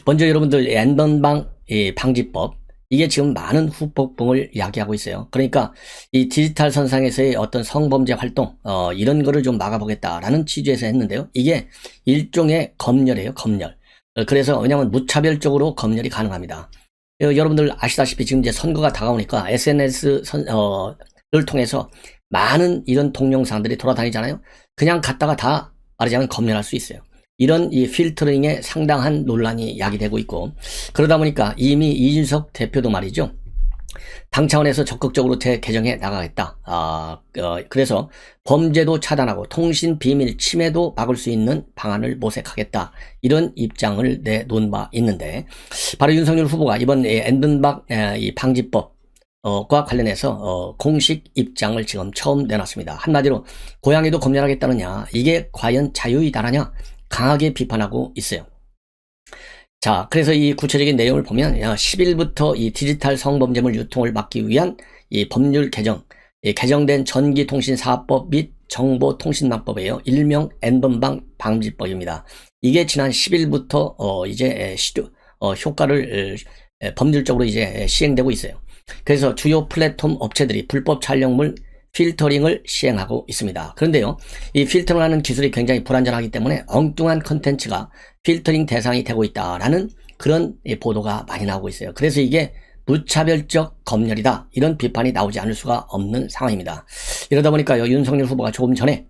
먼저 여러분들 N번방 방지법, 이게 지금 많은 후폭풍을 야기하고 있어요. 그러니까 이 디지털 선상에서의 어떤 성범죄 활동 이런 거를 좀 막아보겠다라는 취지에서 했는데요. 이게 일종의 검열이에요. 검열. 그래서 왜냐하면 무차별적으로 검열이 가능합니다. 여러분들 아시다시피 지금 이제 선거가 다가오니까 SNS를 통해서 많은 이런 동영상들이 돌아다니잖아요. 그냥 갖다가 다 말하자면 검열할 수 있어요. 이런 이 필터링에 상당한 논란이 야기되고 있고, 그러다 보니까 이미 이준석 대표도 말이죠, 당 차원에서 적극적으로 재개정해 나가겠다. 그래서 범죄도 차단하고 통신 비밀 침해도 막을 수 있는 방안을 모색하겠다. 이런 입장을 내놓은 바 있는데, 바로 윤석열 후보가 이번 N번방 방지법과 관련해서 공식 입장을 지금 처음 내놨습니다. 한마디로 고양이도 검열하겠다느냐, 이게 과연 자유이다라냐, 강하게 비판하고 있어요. 자, 그래서 이 구체적인 내용을 보면 10일부터 이 디지털 성범죄물 유통을 막기 위한 이 법률 개정, 개정된 전기통신사업법 및 정보통신망법이에요. 일명 N번방 방지법입니다. 이게 지난 10일부터 이제 효과를 법률적으로 이제 시행되고 있어요. 그래서 주요 플랫폼 업체들이 불법 촬영물 필터링을 시행하고 있습니다. 그런데요, 이 필터링하는 기술이 굉장히 불안전하기 때문에 엉뚱한 컨텐츠가 필터링 대상이 되고 있다라는 그런 보도가 많이 나오고 있어요. 그래서 이게 무차별적 검열이다, 이런 비판이 나오지 않을 수가 없는 상황입니다. 이러다 보니까 윤석열 후보가 조금 전에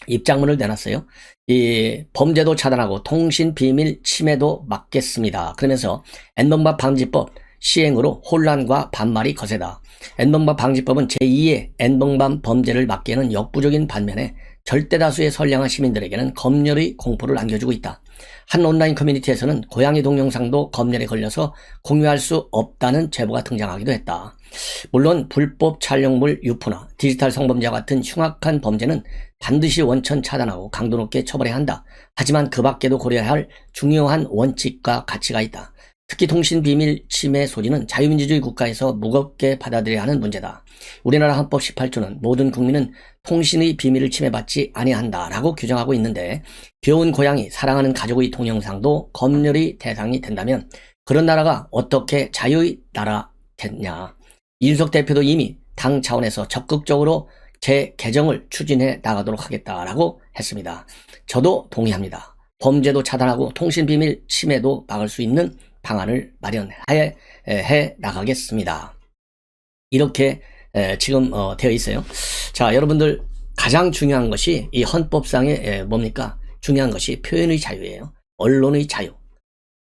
입장문을 내놨어요. 이 범죄도 차단하고 통신 비밀 침해도 막겠습니다. 그러면서 N번방 방지법 시행으로 혼란과 반발이 거세다. N번방 방지법은 제2의 N번방 범죄를 막기에는 역부족인 반면에 절대 다수의 선량한 시민들에게는 검열의 공포를 안겨주고 있다. 한 온라인 커뮤니티에서는 고양이 동영상도 검열에 걸려서 공유할 수 없다는 제보가 등장하기도 했다. 물론 불법 촬영물 유포나 디지털 성범죄와 같은 흉악한 범죄는 반드시 원천 차단하고 강도 높게 처벌해야 한다. 하지만 그 밖에도 고려해야 할 중요한 원칙과 가치가 있다. 특히 통신비밀 침해 소지는 자유민주주의 국가에서 무겁게 받아들여야 하는 문제다. 우리나라 헌법 18조는 모든 국민은 통신의 비밀을 침해받지 아니한다라고 규정하고 있는데, 귀여운 고양이, 사랑하는 가족의 동영상도 검열의 대상이 된다면 그런 나라가 어떻게 자유의 나라겠냐. 이준석 대표도 이미 당 차원에서 적극적으로 재개정을 추진해 나가도록 하겠다라고 했습니다. 저도 동의합니다. 범죄도 차단하고 통신비밀 침해도 막을 수 있는 방안을 마련해 나가겠습니다. 이렇게 지금 되어 있어요. 자, 여러분들 가장 중요한 것이 이 헌법상의 뭡니까? 중요한 것이 표현의 자유예요. 언론의 자유.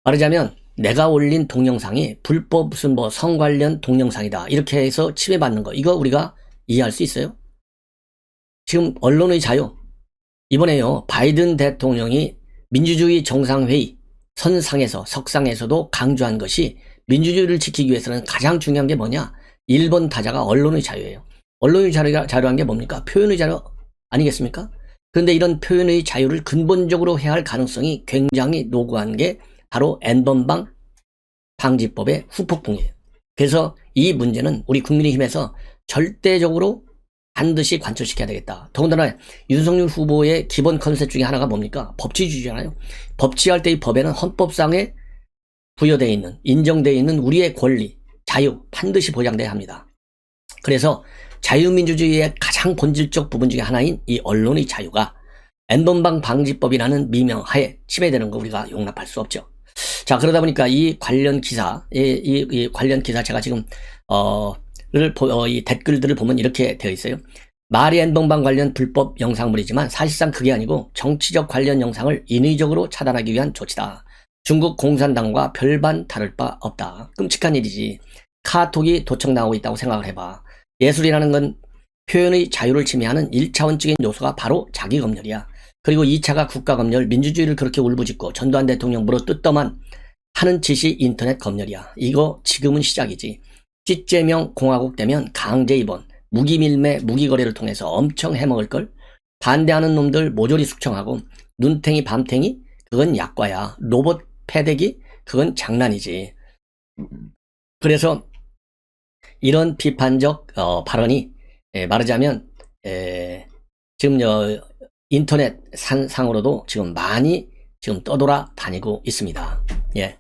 말하자면 내가 올린 동영상이 불법 무슨 성 관련 동영상이다, 이렇게 해서 침해받는 거, 이거 우리가 이해할 수 있어요? 지금 언론의 자유, 이번에요 바이든 대통령이 민주주의 정상회의 석상에서도 강조한 것이, 민주주의를 지키기 위해서는 가장 중요한 게 뭐냐? 1번 타자가 언론의 자유예요. 언론의 자유란 게 뭡니까? 표현의 자유 아니겠습니까? 그런데 이런 표현의 자유를 근본적으로 해야 할 가능성이 굉장히 노고한 게 바로 N번방 방지법의 후폭풍이에요. 그래서 이 문제는 우리 국민의힘에서 절대적으로 반드시 관철시켜야 되겠다. 더군다나 윤석열 후보의 기본 컨셉 중에 하나가 뭡니까? 법치주의잖아요. 법치할 때 이 법에는 헌법상에 부여되어 있는, 인정되어 있는 우리의 권리, 자유 반드시 보장돼야 합니다. 그래서 자유민주주의의 가장 본질적 부분 중에 하나인 이 언론의 자유가 N번방 방지법이라는 미명하에 침해되는 거 우리가 용납할 수 없죠. 자, 그러다 보니까 이 관련 기사, 이 관련 기사 제가 지금 이 댓글들을 보면 이렇게 되어 있어요. 말이 N번방 관련 불법 영상물이지만 사실상 그게 아니고 정치적 관련 영상을 인위적으로 차단하기 위한 조치다. 중국 공산당과 별반 다를 바 없다. 끔찍한 일이지. 카톡이 도청당하고 있다고 생각을 해봐. 예술이라는 건 표현의 자유를 침해하는 1차원적인 요소가 바로 자기검열이야. 그리고 2차가 국가검열, 민주주의를 그렇게 울부짖고 전두환 대통령 물어뜯더만 하는 짓이 인터넷 검열이야. 이거 지금은 시작이지. 찌제명 공화국 되면 강제 입원, 무기밀매, 무기거래를 통해서 엄청 해먹을걸? 반대하는 놈들 모조리 숙청하고, 눈탱이 밤탱이? 그건 약과야. 로봇 패대기? 그건 장난이지. 그래서 이런 비판적 발언이 말하자면 지금 인터넷 상으로도 지금 많이 지금 떠돌아 다니고 있습니다. 예.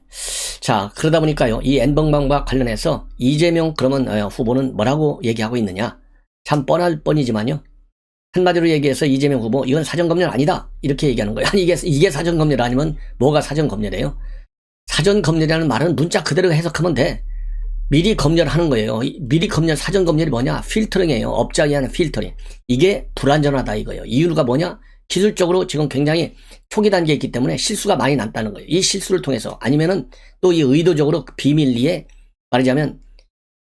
자, 그러다 보니까요, 이 N번방과 관련해서 이재명 그러면 후보는 뭐라고 얘기하고 있느냐? 참 뻔할 뻔이지만요. 한마디로 얘기해서 이재명 후보, 이건 사전검열 아니다. 이렇게 얘기하는 거예요. 아니, 이게 사전검열 아니면 뭐가 사전검열이에요? 사전검열이라는 말은 문자 그대로 해석하면 돼. 미리 검열하는 거예요. 미리 검열, 사전검열이 뭐냐? 필터링이에요. 업자에 의한 필터링. 이게 불안전하다 이거예요. 이유가 뭐냐? 기술적으로 지금 굉장히 초기 단계에 있기 때문에 실수가 많이 났다는 거예요. 이 실수를 통해서 아니면은 또 이 의도적으로 비밀리에 말하자면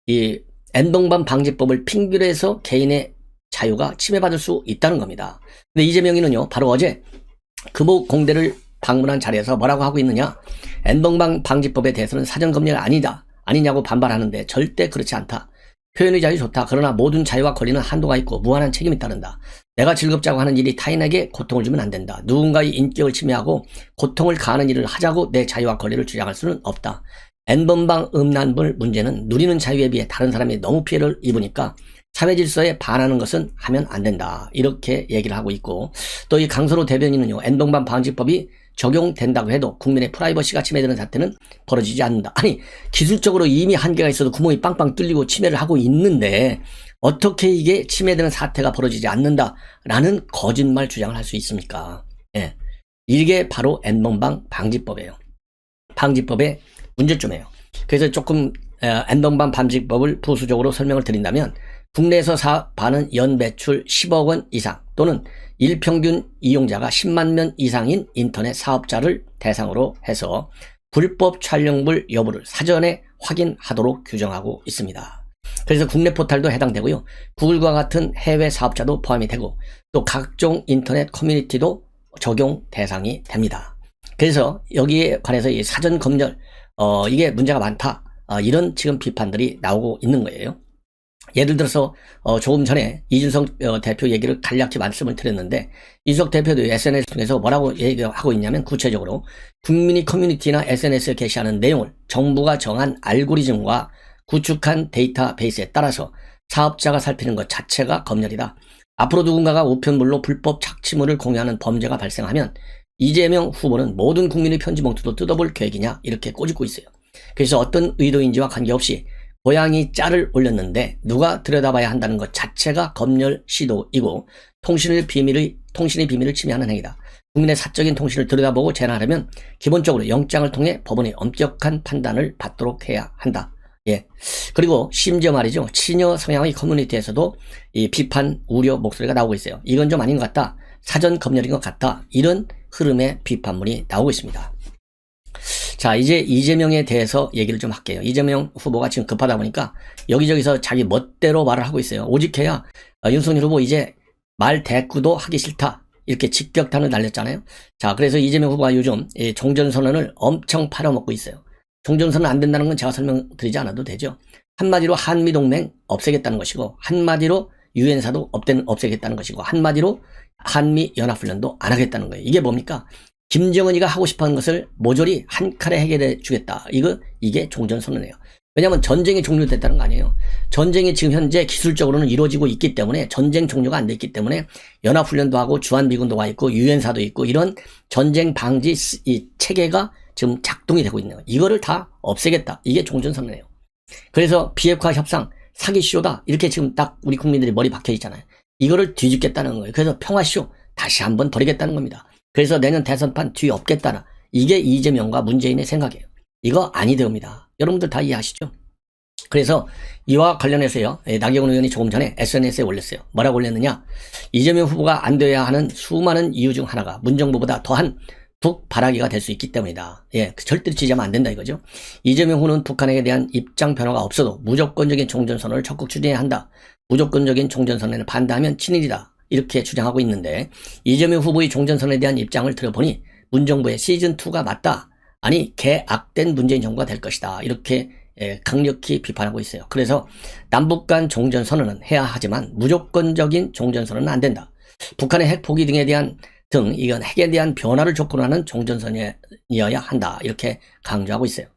이 N번방 방지법을 핑계로 해서 개인의 자유가 침해받을 수 있다는 겁니다. 근데 이재명이는요, 바로 어제 금호공대를 방문한 자리에서 뭐라고 하고 있느냐? N번방 방지법에 대해서는 사전검열 아니냐고 반발하는데 절대 그렇지 않다. 표현의 자유 좋다. 그러나 모든 자유와 권리는 한도가 있고 무한한 책임이 따른다. 내가 즐겁자고 하는 일이 타인에게 고통을 주면 안 된다. 누군가의 인격을 침해하고 고통을 가하는 일을 하자고 내 자유와 권리를 주장할 수는 없다. N번방 음란물 문제는 누리는 자유에 비해 다른 사람이 너무 피해를 입으니까 사회 질서에 반하는 것은 하면 안 된다. 이렇게 얘기를 하고 있고, 또 이 강선호 대변인은요, N번방 방지법이 적용된다고 해도 국민의 프라이버시가 침해되는 사태는 벌어지지 않는다. 아니, 기술적으로 이미 한계가 있어도 구멍이 빵빵 뚫리고 침해를 하고 있는데 어떻게 이게 침해되는 사태가 벌어지지 않는다라는 거짓말 주장을 할 수 있습니까? 예. 이게 바로 N번방 방지법이에요. 방지법의 문제점이에요. 그래서 조금 N번방 방지법을 부수적으로 설명을 드린다면, 국내에서 사업하는 연매출 10억 원 이상 또는 일평균 이용자가 10만 명 이상인 인터넷 사업자를 대상으로 해서 불법 촬영물 여부를 사전에 확인하도록 규정하고 있습니다. 그래서 국내 포털도 해당되고요. 구글과 같은 해외 사업자도 포함이 되고 또 각종 인터넷 커뮤니티도 적용 대상이 됩니다. 그래서 여기에 관해서 이 사전 검열 이게 문제가 많다. 이런 지금 비판들이 나오고 있는 거예요. 예를 들어서 조금 전에 이준석 대표 얘기를 간략히 말씀을 드렸는데, 이준석 대표도 SNS 통해서 뭐라고 얘기하고 있냐면, 구체적으로 국민이 커뮤니티나 SNS에 게시하는 내용을 정부가 정한 알고리즘과 구축한 데이터베이스에 따라서 사업자가 살피는 것 자체가 검열이다. 앞으로 누군가가 우편물로 불법 착취물을 공유하는 범죄가 발생하면 이재명 후보는 모든 국민의 편지 봉투도 뜯어볼 계획이냐, 이렇게 꼬집고 있어요. 그래서 어떤 의도인지와 관계없이 고양이 짤을 올렸는데 누가 들여다봐야 한다는 것 자체가 검열 시도이고 통신의 비밀을 침해하는 행위다. 국민의 사적인 통신을 들여다보고 제한하려면 기본적으로 영장을 통해 법원의 엄격한 판단을 받도록 해야 한다. 예. 그리고 심지어 말이죠, 친여 성향의 커뮤니티에서도 이 비판 우려 목소리가 나오고 있어요. 이건 좀 아닌 것 같다. 사전 검열인 것 같다. 이런 흐름의 비판문이 나오고 있습니다. 자, 이제 이재명에 대해서 얘기를 좀 할게요. 이재명 후보가 지금 급하다 보니까 여기저기서 자기 멋대로 말을 하고 있어요. 오직해야 윤석열 후보 이제 말 대꾸도 하기 싫다. 이렇게 직격탄을 날렸잖아요. 자, 그래서 이재명 후보가 요즘 종전선언을 엄청 팔아먹고 있어요. 종전선언 안 된다는 건 제가 설명드리지 않아도 되죠. 한마디로 한미동맹 없애겠다는 것이고, 한마디로 유엔사도 없애겠다는 것이고, 한마디로 한미연합훈련도 안 하겠다는 거예요. 이게 뭡니까? 김정은이가 하고 싶어하는 것을 모조리 한 칼에 해결해 주겠다. 이게 종전선언이에요. 왜냐하면 전쟁이 종료됐다는 거 아니에요. 전쟁이 지금 현재 기술적으로는 이루어지고 있기 때문에, 전쟁 종료가 안 됐기 때문에 연합훈련도 하고 주한미군도 와 있고 유엔사도 있고 이런 전쟁 방지 이 체계가 지금 작동이 되고 있네요. 이거를 다 없애겠다. 이게 종전선언이에요. 그래서 비핵화 협상 사기쇼다. 이렇게 지금 딱 우리 국민들이 머리 박혀 있잖아요. 이거를 뒤집겠다는 거예요. 그래서 평화쇼 다시 한번 벌이겠다는 겁니다. 그래서 내년 대선판 뒤에 없겠다나. 이게 이재명과 문재인의 생각이에요. 이거 아니되옵니다. 여러분들 다 이해하시죠? 그래서 이와 관련해서요, 나경원 의원이 조금 전에 SNS에 올렸어요. 뭐라고 올렸느냐? 이재명 후보가 안 돼야 하는 수많은 이유 중 하나가 문정부보다 더한 북바라기가 될 수 있기 때문이다. 예, 절대로 지지하면 안 된다 이거죠. 이재명 후보는 북한에 대한 입장 변화가 없어도 무조건적인 종전선언을 적극 추진해야 한다. 무조건적인 종전선언을 반대하면 친일이다. 이렇게 주장하고 있는데, 이재명 후보의 종전선언에 대한 입장을 들어보니 문정부의 시즌2가 맞다. 아니, 개악된 문재인 정부가 될 것이다. 이렇게 강력히 비판하고 있어요. 그래서 남북 간 종전선언은 해야 하지만 무조건적인 종전선언은 안 된다. 북한의 핵 포기 등에 대한 이건 핵에 대한 변화를 조건하는 종전선언이어야 한다. 이렇게 강조하고 있어요.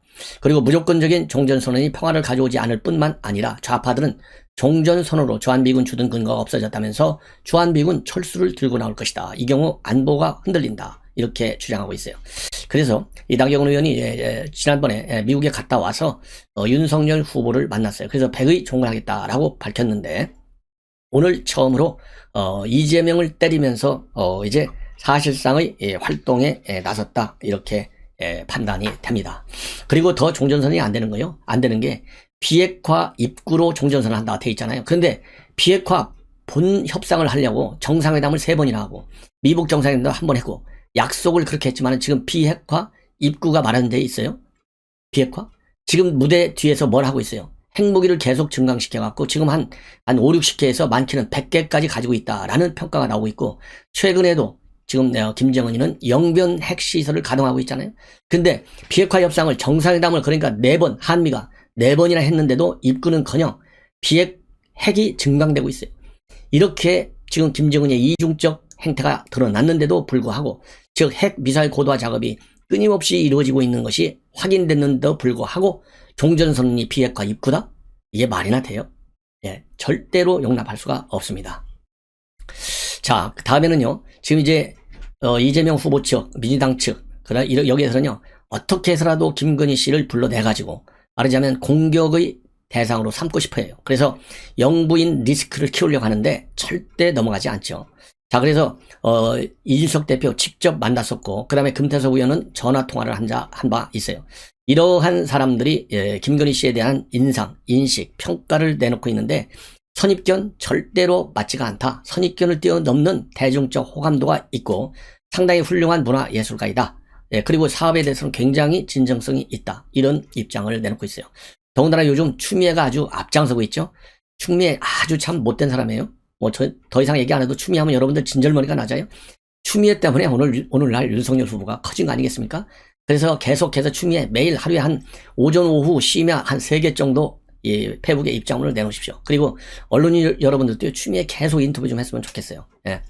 그리고 무조건적인 종전선언이 평화를 가져오지 않을 뿐만 아니라 좌파들은 종전선언으로 주한미군 주둔 근거가 없어졌다면서 주한미군 철수를 들고 나올 것이다. 이 경우 안보가 흔들린다. 이렇게 주장하고 있어요. 그래서 이 나경원 의원이 지난번에 미국에 갔다 와서 윤석열 후보를 만났어요. 그래서 100의 종을 하겠다라고 밝혔는데 오늘 처음으로 이재명을 때리면서 이제 사실상의 활동에 나섰다 이렇게 판단이 됩니다. 그리고 더 종전선이 안 되는 거요. 안 되는 게 비핵화 입구로 종전선을 한다고 돼 있잖아요. 그런데 비핵화 본 협상을 하려고 정상회담을 3번이나 하고 미국 정상회담도 1번 했고 약속을 그렇게 했지만 지금 비핵화 입구가 마련된 데 있어요. 비핵화? 지금 무대 뒤에서 뭘 하고 있어요. 핵무기를 계속 증강시켜갖고 지금 한 5, 60개에서 많게는 100개까지 가지고 있다라는 평가가 나오고 있고 최근에도 지금 김정은이는 영변 핵시설을 가동하고 있잖아요. 근데 비핵화 협상을 정상회담을 그러니까 4번 한미가 4번이나 했는데도 입구는커녕 핵이 증강되고 있어요. 이렇게 지금 김정은의 이중적 행태가 드러났는데도 불구하고 즉 핵 미사일 고도화 작업이 끊임없이 이루어지고 있는 것이 확인됐는데도 불구하고 종전선언이 비핵화 입구다? 이게 말이나 돼요? 예, 절대로 용납할 수가 없습니다. 자, 다음에는요. 지금 이제 이재명 후보 측, 민주당 측, 여기에서는요. 어떻게 해서라도 김건희 씨를 불러내가지고 말하자면 공격의 대상으로 삼고 싶어요. 그래서 영부인 리스크를 키우려고 하는데 절대 넘어가지 않죠. 자, 그래서 이준석 대표 직접 만났었고 그다음에 금태섭 의원은 전화통화를 한 바 있어요. 이러한 사람들이 김건희 씨에 대한 인상, 인식, 평가를 내놓고 있는데 선입견 절대로 맞지가 않다. 선입견을 뛰어넘는 대중적 호감도가 있고 상당히 훌륭한 문화예술가이다. 그리고 사업에 대해서는 굉장히 진정성이 있다. 이런 입장을 내놓고 있어요. 더군다나 요즘 추미애가 아주 앞장서고 있죠. 추미애 아주 참 못된 사람이에요. 더 이상 얘기 안 해도 추미애하면 여러분들 진절머리가 낮아요. 추미애 때문에 오늘날 윤석열 후보가 커진 거 아니겠습니까? 그래서 계속해서 추미애 매일 하루에 한 오전 오후 쉬며 한 3개 정도 페북에 입장문을 내놓으십시오. 그리고 언론인 여러분들도 추미애 계속 인터뷰 좀 했으면 좋겠어요. 예.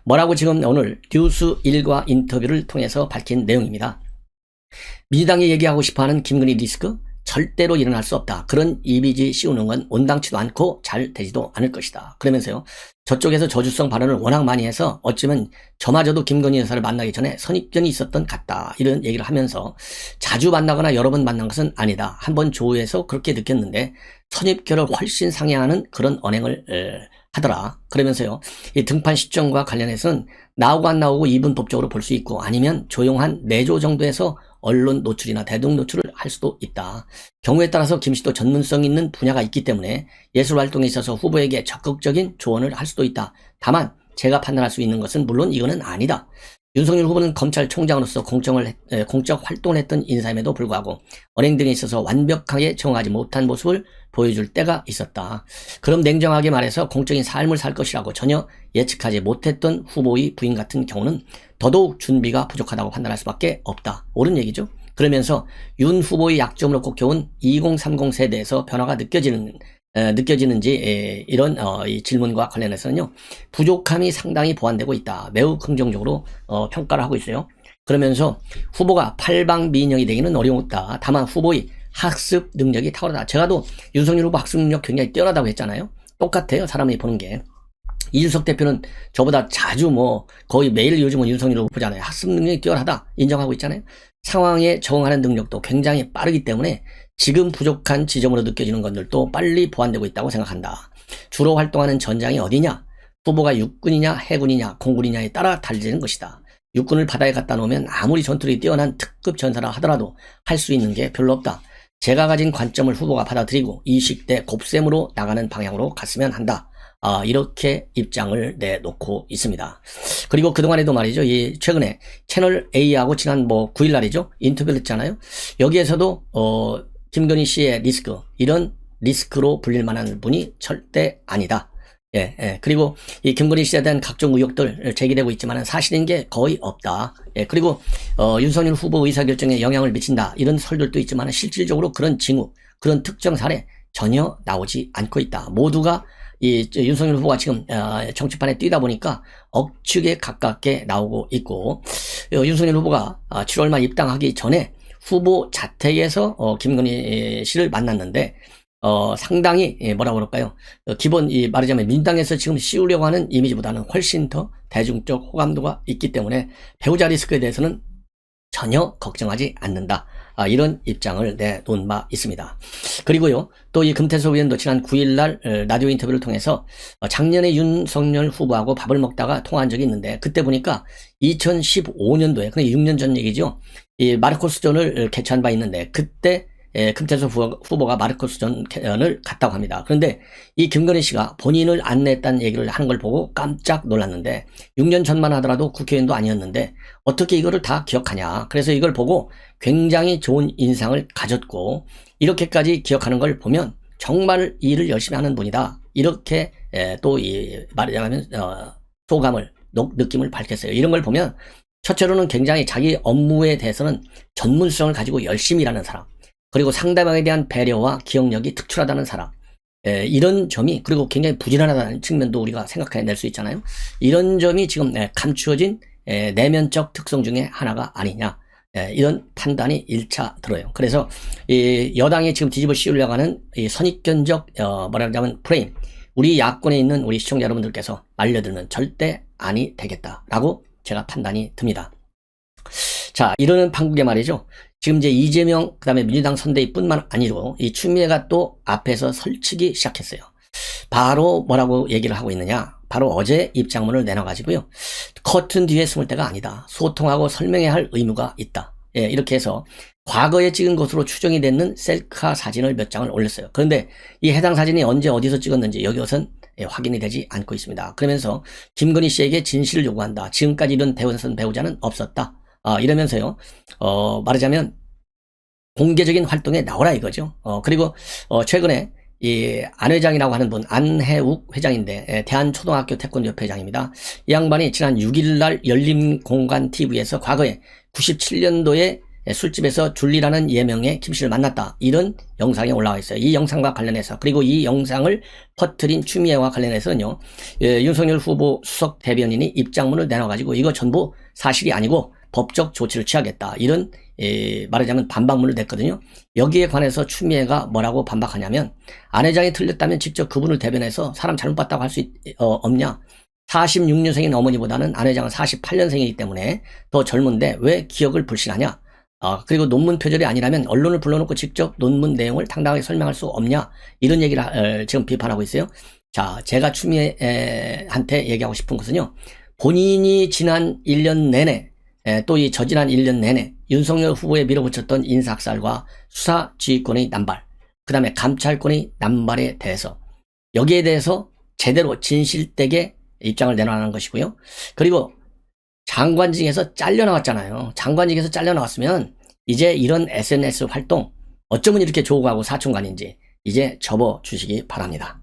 뭐라고 지금 오늘 뉴스1과 인터뷰를 통해서 밝힌 내용입니다. 민주당이 얘기하고 싶어하는 김건희 리스크 절대로 일어날 수 없다. 그런 이미지 씌우는 건 온당치도 않고 잘 되지도 않을 것이다. 그러면서요. 저쪽에서 저주성 발언을 워낙 많이 해서 어쩌면 저마저도 김건희 여사를 만나기 전에 선입견이 있었던 같다. 이런 얘기를 하면서 자주 만나거나 여러 번 만난 것은 아니다. 한번 조회해서 그렇게 느꼈는데 선입견을 훨씬 상회하는 그런 언행을 하더라. 그러면서요. 이 등판 시점과 관련해서는 나오고 안 나오고 이분법적으로 볼 수 있고 아니면 조용한 내조 정도에서 언론 노출이나 대중 노출을 할 수도 있다. 경우에 따라서 김 씨도 전문성 있는 분야가 있기 때문에 예술 활동에 있어서 후보에게 적극적인 조언을 할 수도 있다. 다만 제가 판단할 수 있는 것은 물론 이거는 아니다. 윤석열 후보는 검찰총장으로서 공적 활동을 했던 인사임에도 불구하고 언행 등에 있어서 완벽하게 정하지 못한 모습을 보여줄 때가 있었다. 그럼 냉정하게 말해서 공적인 삶을 살 것이라고 전혀 예측하지 못했던 후보의 부인 같은 경우는 더더욱 준비가 부족하다고 판단할 수밖에 없다. 옳은 얘기죠. 그러면서 윤 후보의 약점으로 꼽혀온 2030 세대에서 변화가 느껴지는지 이런 이 질문과 관련해서는요. 부족함이 상당히 보완되고 있다. 매우 긍정적으로 평가를 하고 있어요. 그러면서 후보가 팔방미인형이 되기는 어려웠다. 다만 후보의 학습 능력이 탁월하다. 제가도 윤석열 후보 학습 능력 굉장히 뛰어나다고 했잖아요. 똑같아요. 사람이 보는 게. 이준석 대표는 저보다 자주 거의 매일 요즘은 윤석열 후보 보잖아요. 학습 능력이 뛰어나다. 인정하고 있잖아요. 상황에 적응하는 능력도 굉장히 빠르기 때문에 지금 부족한 지점으로 느껴지는 것들도 빨리 보완되고 있다고 생각한다. 주로 활동하는 전장이 어디냐? 후보가 육군이냐 해군이냐 공군이냐에 따라 달라지는 것이다. 육군을 바다에 갖다 놓으면 아무리 전투력이 뛰어난 특급 전사라 하더라도 할 수 있는 게 별로 없다. 제가 가진 관점을 후보가 받아들이고 20대 곱셈으로 나가는 방향으로 갔으면 한다. 이렇게 입장을 내놓고 있습니다. 그리고 그동안에도 말이죠. 최근에 채널 A하고 지난 9일 날이죠. 인터뷰를 했잖아요. 여기에서도 김건희 씨의 리스크, 이런 리스크로 불릴 만한 분이 절대 아니다. 그리고 이 김건희 씨에 대한 각종 의혹들 제기되고 있지만 사실인 게 거의 없다. 그리고 윤석열 후보 의사결정에 영향을 미친다. 이런 설들도 있지만 실질적으로 그런 징후, 그런 특정 사례 전혀 나오지 않고 있다. 모두가 윤석열 후보가 지금 정치판에 뛰다 보니까 억측에 가깝게 나오고 있고 윤석열 후보가 7월 말 입당하기 전에 후보 자택에서 김건희 씨를 만났는데 상당히 뭐라고 그럴까요? 기본 말하자면 민주당에서 지금 씌우려고 하는 이미지보다는 훨씬 더 대중적 호감도가 있기 때문에 배우자 리스크에 대해서는 전혀 걱정하지 않는다. 이런 입장을 내놓은 바 있습니다. 그리고요, 또 이 금태섭 의원도 지난 9일날 라디오 인터뷰를 통해서 작년에 윤석열 후보하고 밥을 먹다가 통화한 적이 있는데, 그때 보니까 2015년도에, 그러니까 6년 전 얘기죠. 이 마르코스전을 개최한 바 있는데, 그때 금태섭 후보가 마르코스전을 갔다고 합니다. 그런데 이 김건희 씨가 본인을 안내했다는 얘기를 하는 걸 보고 깜짝 놀랐는데, 6년 전만 하더라도 국회의원도 아니었는데 어떻게 이거를 다 기억하냐. 그래서 이걸 보고 굉장히 좋은 인상을 가졌고, 이렇게까지 기억하는 걸 보면 정말 일을 열심히 하는 분이다. 이렇게 또 말하자면 소감을, 느낌을 밝혔어요. 이런 걸 보면 첫째로는 굉장히 자기 업무에 대해서는 전문성을 가지고 열심히 일하는 사람, 그리고 상대방에 대한 배려와 기억력이 특출하다는 사람, 이런 점이, 그리고 굉장히 부지런하다는 측면도 우리가 생각해낼 수 있잖아요. 이런 점이 지금 감추어진 내면적 특성 중에 하나가 아니냐, 이런 판단이 1차 들어요. 그래서 이 여당이 지금 뒤집어 씌우려고 하는 이 선입견적 뭐라자면 프레임, 우리 야권에 있는 우리 시청자 여러분들께서 말려들면 절대 아니 되겠다라고 제가 판단이 듭니다. 자, 이러는 판국에 말이죠. 지금 이제 이재명, 그 다음에 민주당 선대위뿐만 아니고 이 추미애가 또 앞에서 설치기 시작했어요. 바로 뭐라고 얘기를 하고 있느냐. 바로 어제 입장문을 내놔가지고요. 커튼 뒤에 숨을 때가 아니다. 소통하고 설명해야 할 의무가 있다. 이렇게 해서 과거에 찍은 것으로 추정이 되는 셀카 사진을 몇 장을 올렸어요. 그런데 이 해당 사진이 언제 어디서 찍었는지 여기서는 확인이 되지 않고 있습니다. 그러면서 김건희 씨에게 진실을 요구한다. 지금까지 이런 대선 배우자는 없었다. 이러면서요, 말하자면 공개적인 활동에 나오라 이거죠. 그리고 최근에 이 안 회장이라고 하는 분, 안혜욱 회장인데 대한초등학교 태권도협회 회장입니다. 이 양반이 지난 6일날 열린공간TV에서 과거에 97년도에 술집에서 줄리라는 예명의 김 씨를 만났다, 이런 영상이 올라와 있어요. 이 영상과 관련해서, 그리고 이 영상을 퍼뜨린 추미애와 관련해서는요, 윤석열 후보 수석 대변인이 입장문을 내놔가지고 이거 전부 사실이 아니고 법적 조치를 취하겠다, 이런 말하자면 반박문을 냈거든요. 여기에 관해서 추미애가 뭐라고 반박하냐면, 안 회장이 틀렸다면 직접 그분을 대변해서 사람 잘못 봤다고 할 수 없냐. 46년생인 어머니보다는 안 회장은 48년생이기 때문에 더 젊은데 왜 기억을 불신하냐. 그리고 논문 표절이 아니라면 언론을 불러놓고 직접 논문 내용을 당당하게 설명할 수 없냐. 이런 얘기를 지금 비판하고 있어요. 자, 제가 추미애한테 얘기하고 싶은 것은요, 본인이 지난 1년 내내, 또 이 저지난 1년 내내 윤석열 후보에 밀어붙였던 인사학살과 수사 지휘권의 남발, 그 다음에 감찰권의 남발에 대해서, 여기에 대해서 제대로 진실되게 입장을 내놓는 것이고요. 그리고 장관직에서 잘려나왔잖아요. 장관직에서 잘려나왔으면 이제 이런 SNS 활동, 어쩌면 이렇게 조국하고 사촌간인지 이제 접어주시기 바랍니다.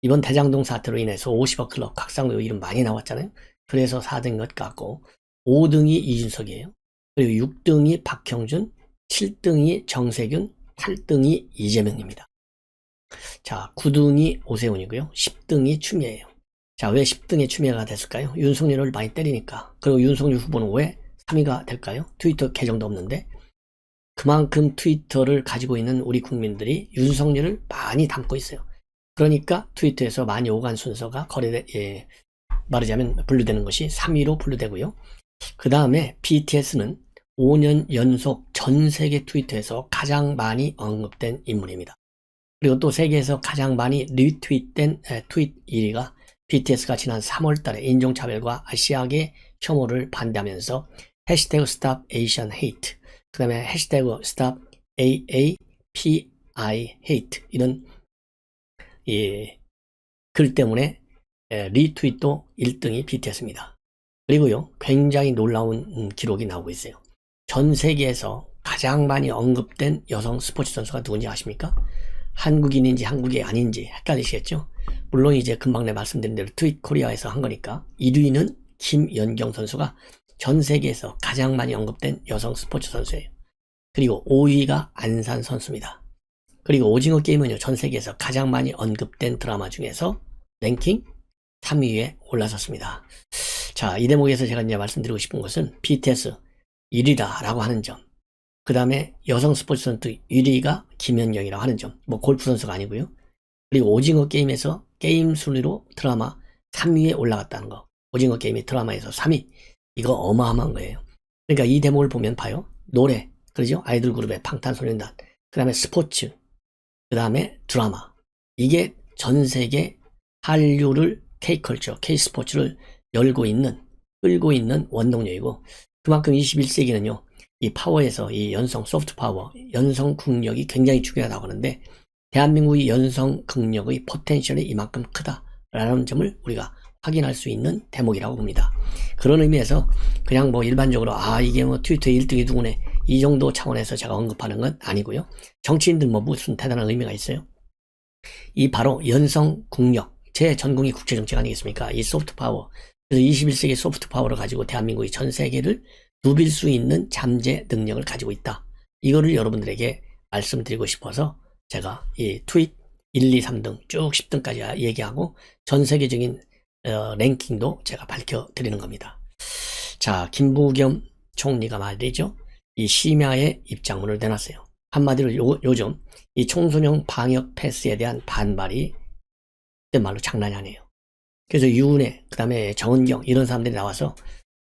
이번 대장동 사태로 인해서 50억 클럽 각상도 이름 많이 나왔잖아요. 그래서 4등인 것 같고, 5등이 이준석이에요. 그리고 6등이 박형준, 7등이 정세균, 8등이 이재명입니다. 자, 9등이 오세훈이고요. 10등이 추미애예요. 자, 왜 10등에 추미애가 됐을까요? 윤석열을 많이 때리니까. 그리고 윤석열 후보는 왜 3위가 될까요? 트위터 계정도 없는데. 그만큼 트위터를 가지고 있는 우리 국민들이 윤석열을 많이 담고 있어요. 그러니까 트위터에서 많이 오간 순서가 말하자면 분류되는 것이 3위로 분류되고요. 그 다음에 BTS는 5년 연속 전 세계 트위터에서 가장 많이 언급된 인물입니다. 그리고 또 세계에서 가장 많이 리트윗된 트윗 1위가 BTS가 지난 3월 달에 인종차별과 아시아계 혐오를 반대하면서 해시태그 Stop Asian Hate, 그 다음에 해시태그 Stop AAPI Hate, 이런 글 때문에 리트윗도 1등이 BTS입니다. 그리고요, 굉장히 놀라운 기록이 나오고 있어요. 전 세계에서 가장 많이 언급된 여성 스포츠 선수가 누군지 아십니까? 한국인인지 한국이 아닌지 헷갈리시겠죠? 물론 이제 금방 말씀드린 대로 트윗 코리아에서 한 거니까 1위는 김연경 선수가 전 세계에서 가장 많이 언급된 여성 스포츠 선수예요. 그리고 5위가 안산 선수입니다. 그리고 오징어 게임은요, 전 세계에서 가장 많이 언급된 드라마 중에서 랭킹 3위에 올라섰습니다. 자, 이 대목에서 제가 이제 말씀드리고 싶은 것은 BTS 1위다라고 하는 점, 그 다음에 여성 스포츠 선수 1위가 김연경이라고 하는 점. 뭐 골프 선수가 아니고요. 그리고 오징어 게임에서 게임 순위로 드라마 3위에 올라갔다는 거. 오징어 게임이 드라마에서 3위. 이거 어마어마한 거예요. 그러니까 이 대목을 보면 봐요. 노래, 그러죠? 아이돌 그룹의 방탄소년단. 그 다음에 스포츠. 그 다음에 드라마. 이게 전 세계 한류를 K컬처, K스포츠를 끌고 있는 원동력이고, 그만큼 21세기는요, 이 파워에서 이 연성, 소프트 파워, 연성 국력이 굉장히 중요하다고 하는데, 대한민국의 연성 국력의 포텐셜이 이만큼 크다라는 점을 우리가 확인할 수 있는 대목이라고 봅니다. 그런 의미에서 그냥 뭐 일반적으로 이게 뭐 트위터 1등이 누구네 이 정도 차원에서 제가 언급하는 건 아니고요. 정치인들 뭐 무슨 대단한 의미가 있어요? 이 바로 연성 국력, 제 전공이 국제정책 아니겠습니까? 이 소프트 파워. 그래서 21세기 소프트 파워를 가지고 대한민국이 전 세계를 누빌 수 있는 잠재 능력을 가지고 있다. 이거를 여러분들에게 말씀드리고 싶어서 제가 이 트윗 1, 2, 3등 쭉 10등까지 얘기하고 전 세계적인 랭킹도 제가 밝혀드리는 겁니다. 자, 김부겸 총리가 말이죠. 이 심야의 입장문을 내놨어요. 한마디로 요즘 이 청소년 방역 패스에 대한 반발이 그때 말로 장난이 아니에요. 그래서 유은혜, 그 다음에 정은경 이런 사람들이 나와서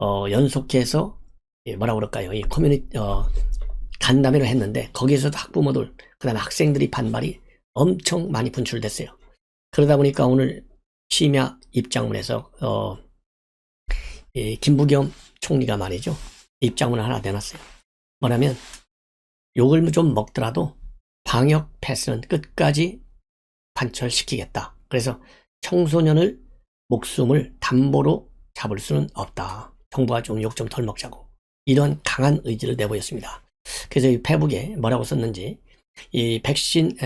연속해서 뭐라고 그럴까요? 이 간담회를 했는데 거기에서도 학부모들, 그 다음에 학생들이 반발이 엄청 많이 분출됐어요. 그러다 보니까 오늘 심야 입장문에서 김부겸 총리가 말이죠. 입장문을 하나 내놨어요. 뭐냐면 욕을 좀 먹더라도 방역 패스는 끝까지 관철시키겠다. 그래서 청소년을 목숨을 담보로 잡을 수는 없다. 정부가 좀 욕 좀 덜 먹자고. 이런 강한 의지를 내보였습니다. 그래서 이 페북에 뭐라고 썼는지 이 백신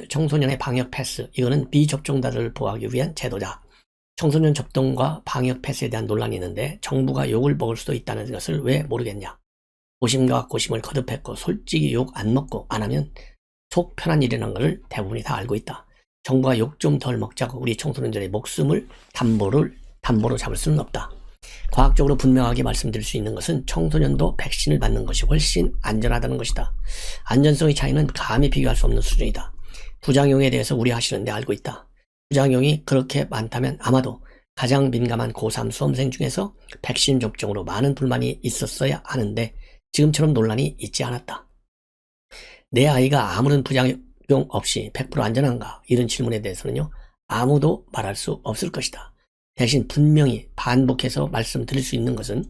청소년의 방역 패스 이거는 비접종자들을 보호하기 위한 제도다. 청소년 접종과 방역 패스에 대한 논란이 있는데 정부가 욕을 먹을 수도 있다는 것을 왜 모르겠냐. 고심과 고심을 거듭했고 솔직히 욕 안 먹고 안 하면 속 편한 일이라는 것을 대부분이 다 알고 있다. 정부가 욕 좀 덜 먹자고 우리 청소년들의 목숨을 담보로 잡을 수는 없다. 과학적으로 분명하게 말씀드릴 수 있는 것은 청소년도 백신을 맞는 것이 훨씬 안전하다는 것이다. 안전성의 차이는 감히 비교할 수 없는 수준이다. 부작용에 대해서 우려하시는데 알고 있다. 부작용이 그렇게 많다면 아마도 가장 민감한 고3 수험생 중에서 백신 접종으로 많은 불만이 있었어야 하는데 지금처럼 논란이 있지 않았다. 내 아이가 아무런 부작용 없이 100% 안전한가? 이런 질문에 대해서는요. 아무도 말할 수 없을 것이다. 대신 분명히 반복해서 말씀드릴 수 있는 것은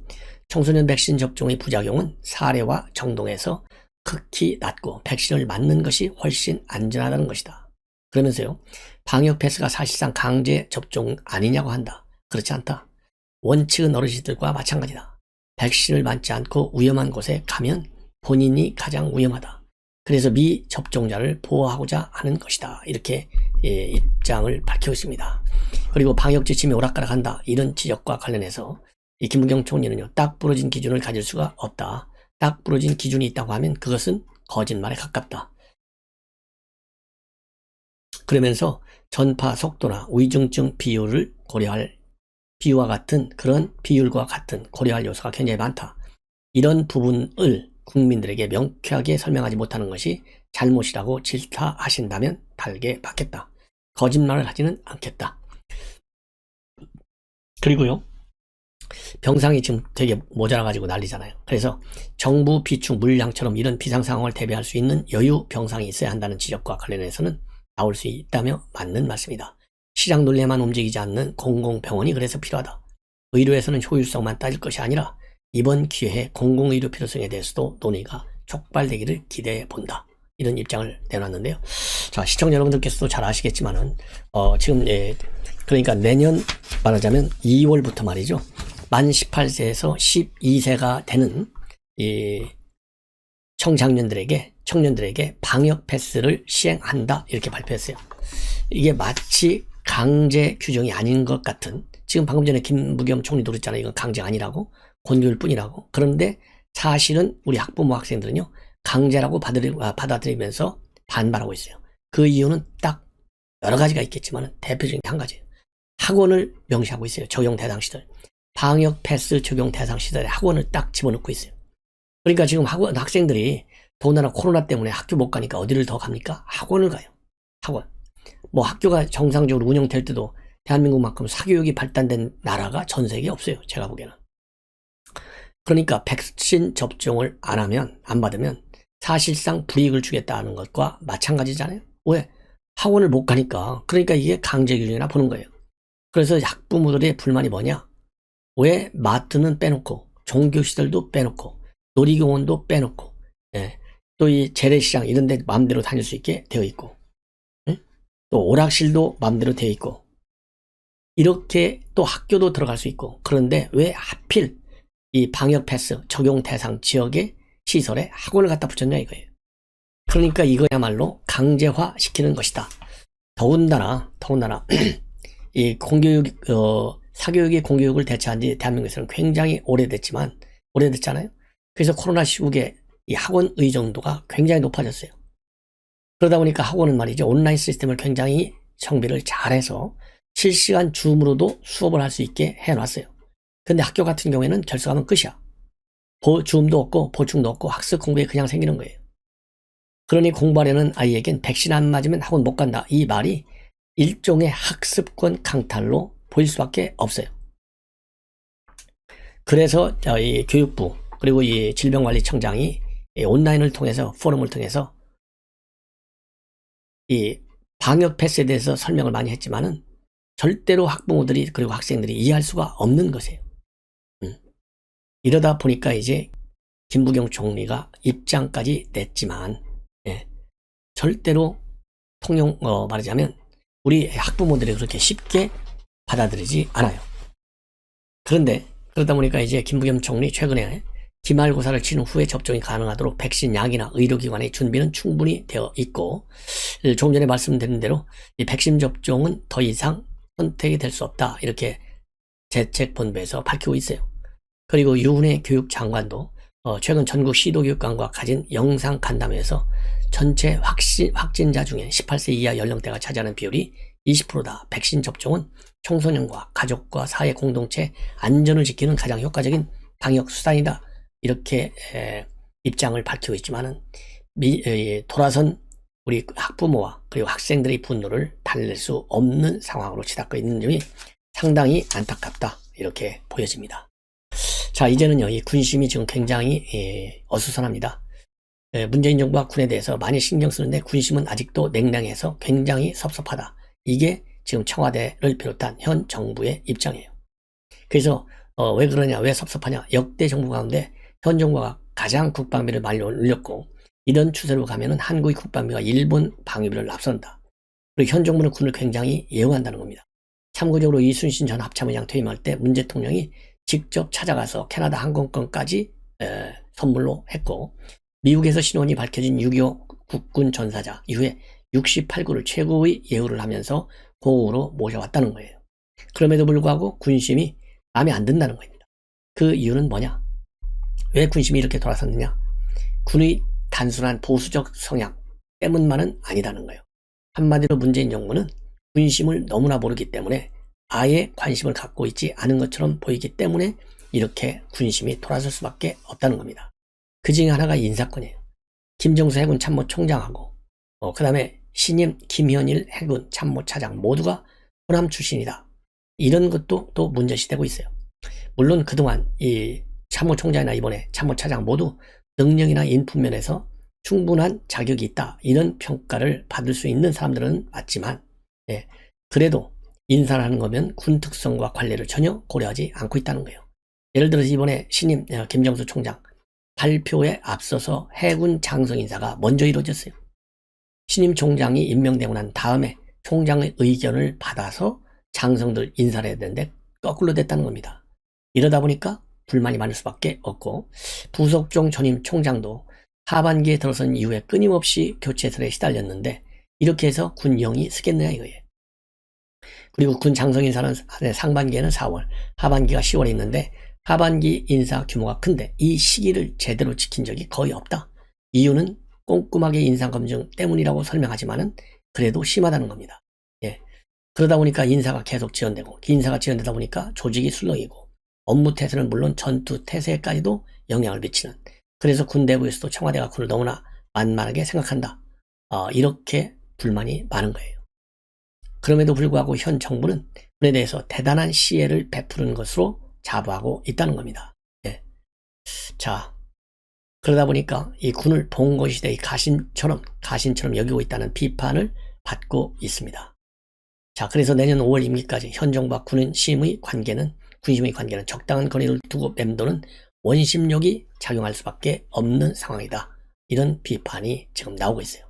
청소년 백신 접종의 부작용은 사례와 정동에서 극히 낮고 백신을 맞는 것이 훨씬 안전하다는 것이다. 그러면서요. 방역 패스가 사실상 강제 접종 아니냐고 한다. 그렇지 않다. 원칙은 어르신들과 마찬가지다. 백신을 맞지 않고 위험한 곳에 가면 본인이 가장 위험하다. 그래서 미접종자를 보호하고자 하는 것이다. 이렇게 입장을 밝히고 있습니다. 그리고 방역 지침이 오락가락한다. 이런 지적과 관련해서 이 김부겸 총리는요. 딱 부러진 기준을 가질 수가 없다. 딱 부러진 기준이 있다고 하면 그것은 거짓말에 가깝다. 그러면서 전파 속도나 위중증 비율을 고려할 비율과 같은 고려할 요소가 굉장히 많다. 이런 부분을 국민들에게 명쾌하게 설명하지 못하는 것이 잘못이라고 질타하신다면 달게 받겠다. 거짓말을 하지는 않겠다. 그리고요. 병상이 지금 되게 모자라가지고 난리잖아요. 그래서 정부 비축 물량처럼 이런 비상상황을 대비할 수 있는 여유 병상이 있어야 한다는 지적과 관련해서는 나올 수 있다며 맞는 말씀이다. 시장 논리에만 움직이지 않는 공공병원이 그래서 필요하다. 의료에서는 효율성만 따질 것이 아니라 이번 기회에 공공의료 필요성에 대해서도 논의가 촉발되기를 기대해 본다. 이런 입장을 내놨는데요. 자, 시청자 여러분들께서도 잘 아시겠지만은, 지금, 그러니까 내년 말하자면 2월부터 말이죠. 만 18세에서 12세가 되는, 청년들에게 방역 패스를 시행한다. 이렇게 발표했어요. 이게 마치 강제 규정이 아닌 것 같은, 지금 방금 전에 김부겸 총리도 그랬잖아요. 이건 강제 아니라고. 권유일 뿐이라고. 그런데 사실은 우리 학부모 학생들은요. 강제라고 받아들이면서 반발하고 있어요. 그 이유는 딱 여러 가지가 있겠지만 대표적인 한 가지예요. 학원을 명시하고 있어요. 적용 대상 시설. 방역 패스 적용 대상 시설에 학원을 딱 집어넣고 있어요. 그러니까 지금 학생들이 더군다나 코로나 때문에 학교 못 가니까 어디를 더 갑니까? 학원을 가요. 학원. 뭐 학교가 정상적으로 운영될 때도 대한민국만큼 사교육이 발달된 나라가 전 세계에 없어요. 제가 보기에는. 그러니까 백신 접종을 안 하면, 안 받으면 사실상 불이익을 주겠다는 것과 마찬가지잖아요. 왜? 학원을 못 가니까. 그러니까 이게 강제교육이나 보는 거예요. 그래서 학부모들의 불만이 뭐냐? 왜 마트는 빼놓고, 종교시설도 빼놓고, 놀이공원도 빼놓고, 예. 또 이 재래시장 이런 데 마음대로 다닐 수 있게 되어 있고, 예? 또 오락실도 마음대로 되어 있고, 이렇게 또 학교도 들어갈 수 있고, 그런데 왜 하필 이 방역 패스 적용 대상 지역의 시설에 학원을 갖다 붙였냐 이거예요. 그러니까 이거야말로 강제화 시키는 것이다. 더군다나 이 공교육, 사교육이 공교육을 대체한 지 대한민국에서는 굉장히 오래됐잖아요. 그래서 코로나 시국에 이 학원 의존도가 굉장히 높아졌어요. 그러다 보니까 학원은 말이죠. 온라인 시스템을 굉장히 정비를 잘해서 실시간 줌으로도 수업을 할 수 있게 해놨어요. 근데 학교 같은 경우에는 결석하면 끝이야. 줌도 없고 보충도 없고 학습 공부에 그냥 생기는 거예요. 그러니 공부하려는 아이에겐 백신 안 맞으면 학원 못 간다. 이 말이 일종의 학습권 강탈로 보일 수밖에 없어요. 그래서 이 교육부 그리고 이 질병관리청장이 이 온라인을 통해서 포럼을 통해서 이 방역 패스에 대해서 설명을 많이 했지만은 절대로 학부모들이 그리고 학생들이 이해할 수가 없는 것이에요. 이러다 보니까 이제 김부겸 총리가 입장까지 냈지만 절대로 말하자면 우리 학부모들이 그렇게 쉽게 받아들이지 않아요. 그런데 그러다 보니까 이제 김부겸 총리 최근에 기말고사를 치른 후에 접종이 가능하도록 백신 약이나 의료기관의 준비는 충분히 되어 있고 조금 전에 말씀드린 대로 이 백신 접종은 더 이상 선택이 될 수 없다 이렇게 대책본부에서 밝히고 있어요. 그리고 유은혜 교육장관도 최근 전국 시도교육감과 가진 영상 간담회에서 전체 확진자 중에 18세 이하 연령대가 차지하는 비율이 20%다. 백신 접종은 청소년과 가족과 사회 공동체 안전을 지키는 가장 효과적인 방역 수단이다. 이렇게 입장을 밝히고 있지만은 돌아선 우리 학부모와 그리고 학생들의 분노를 달랠 수 없는 상황으로 치닫고 있는 점이 상당히 안타깝다. 이렇게 보여집니다. 자, 이제는요, 이 군심이 지금 굉장히 어수선합니다. 문재인 정부가 군에 대해서 많이 신경 쓰는데 군심은 아직도 냉랭해서 굉장히 섭섭하다. 이게 지금 청와대를 비롯한 현 정부의 입장이에요. 그래서 왜 그러냐, 왜 섭섭하냐. 역대 정부 가운데 현 정부가 가장 국방비를 많이 올렸고 이런 추세로 가면은 한국의 국방비가 일본 방위비를 앞선다. 그리고 현 정부는 군을 굉장히 예우한다는 겁니다. 참고적으로 이순신 전 합참의장 퇴임할 때 문 대통령이 직접 찾아가서 캐나다 항공권까지 선물로 했고 미국에서 신원이 밝혀진 6.25 국군 전사자 이후에 68구를 최고의 예우를 하면서 고으로 모셔왔다는 거예요. 그럼에도 불구하고 군심이 마음에 안 든다는 겁니다. 그 이유는 뭐냐? 왜 군심이 이렇게 돌아섰느냐? 군의 단순한 보수적 성향 때문만은 아니다는 거예요. 한마디로 문재인 정부는 군심을 너무나 모르기 때문에 아예 관심을 갖고 있지 않은 것처럼 보이기 때문에 이렇게 군심이 돌아설 수밖에 없다는 겁니다. 그 중에 하나가 인사권이에요. 김정수 해군 참모총장하고 그 다음에 신임 김현일 해군 참모차장 모두가 호남 출신이다. 이런 것도 또 문제시되고 있어요. 물론 그동안 이 참모총장이나 이번에 참모차장 모두 능력이나 인품 면에서 충분한 자격이 있다. 이런 평가를 받을 수 있는 사람들은 맞지만 그래도 인사를 하는 거면 군 특성과 관례를 전혀 고려하지 않고 있다는 거예요. 예를 들어서 이번에 신임 김정수 총장 발표에 앞서서 해군 장성 인사가 먼저 이루어졌어요. 신임 총장이 임명되고 난 다음에 총장의 의견을 받아서 장성들 인사를 해야 되는데 거꾸로 됐다는 겁니다. 이러다 보니까 불만이 많을 수밖에 없고 부속종 전임 총장도 하반기에 들어선 이후에 끊임없이 교체설에 시달렸는데 이렇게 해서 군영이 쓰겠느냐 이거예요. 그리고 군 장성 인사는 상반기에는 4월, 하반기가 10월에 있는데 하반기 인사 규모가 큰데 이 시기를 제대로 지킨 적이 거의 없다. 이유는 꼼꼼하게 인사검증 때문이라고 설명하지만은 그래도 심하다는 겁니다. 그러다 보니까 인사가 계속 지연되고 인사가 지연되다 보니까 조직이 술렁이고 업무 태세는 물론 전투 태세까지도 영향을 미치는 그래서 군 내부에서도 청와대가 군을 너무나 만만하게 생각한다. 이렇게 불만이 많은 거예요. 그럼에도 불구하고 현 정부는 군에 대해서 대단한 시혜를 베푸는 것으로 자부하고 있다는 겁니다. 예. 자, 그러다 보니까 이 군을 봉건시대의 가신처럼 여기고 있다는 비판을 받고 있습니다. 자, 그래서 내년 5월 임기까지 현 정부와 군심의 관계는 적당한 거리를 두고 맴도는 원심력이 작용할 수밖에 없는 상황이다. 이런 비판이 지금 나오고 있어요.